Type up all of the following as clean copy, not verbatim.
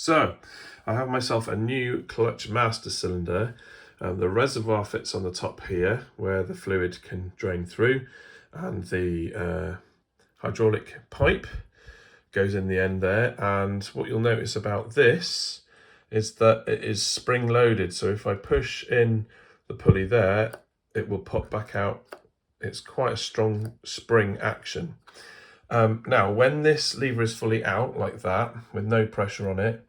So I have myself a new clutch master cylinder. The reservoir fits on the top here where the fluid can drain through, and the hydraulic pipe goes in the end there. And what you'll notice about this is that it is spring loaded. So if I push in the pulley there, it will pop back out. It's quite a strong spring action. Now, when this lever is fully out like that, with no pressure on it,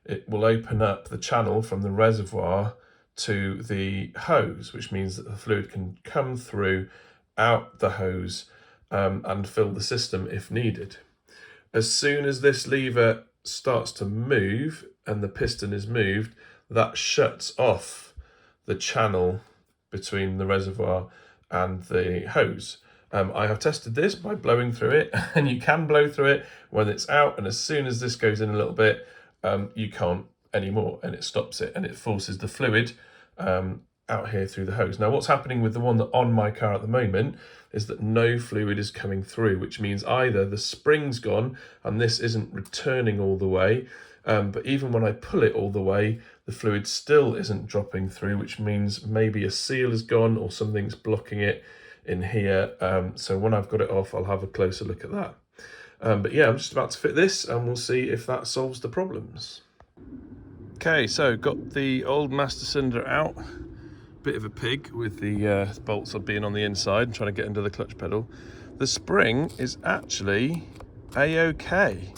it will open up the channel from the reservoir to the hose, which means that the fluid can come through out the hose and fill the system if needed. As soon as this lever starts to move and the piston is moved, that shuts off the channel between the reservoir and the hose. I have tested this by blowing through it, and you can blow through it when it's out, and as soon as this goes in a little bit, you can't anymore, and it stops it, and it forces the fluid out here through the hose. Now, what's happening with the one that on my car at the moment is that no fluid is coming through, which means either the spring's gone and this isn't returning all the way, but even when I pull it all the way, the fluid still isn't dropping through, which means maybe a seal is gone or something's blocking it in here. So when I've got it off, I'll have a closer look at that. But yeah, I'm just about to fit this and we'll see if that solves the problems. Okay, so got the old master cylinder out. Bit of a pig with the bolts being on the inside and trying to get into the clutch pedal. The spring is actually a-okay.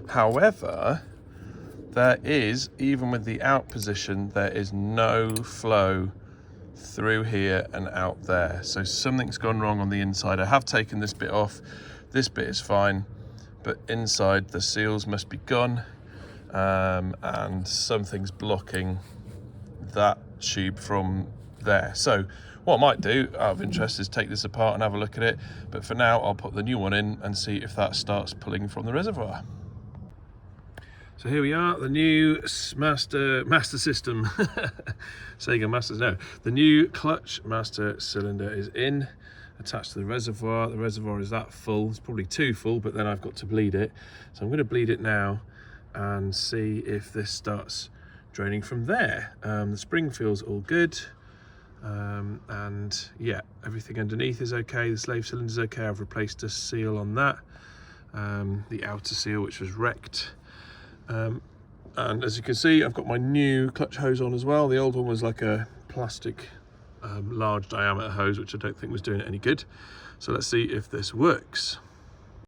However, there is, even with the out position, there is no flow through here and out there. So something's gone wrong on the inside. I have taken this bit off. This bit is fine, but inside the seals must be gone, and something's blocking that tube from there. So what I might do out of interest is take this apart and have a look at it, but for now I'll put the new one in and see if that starts pulling from the reservoir. So here we are, the new master system. Sega Masters, no. The new clutch master cylinder is in, attached to the reservoir. The reservoir is that full. It's probably too full, but then I've got to bleed it. So I'm going to bleed it now and see if this starts draining from there. The spring feels all good. And yeah, everything underneath is okay. The slave cylinder is okay. I've replaced a seal on that. The outer seal, which was wrecked. And as you can see, I've got my new clutch hose on as well. The old one was like a plastic large diameter hose, which I don't think was doing it any good. So let's see if this works.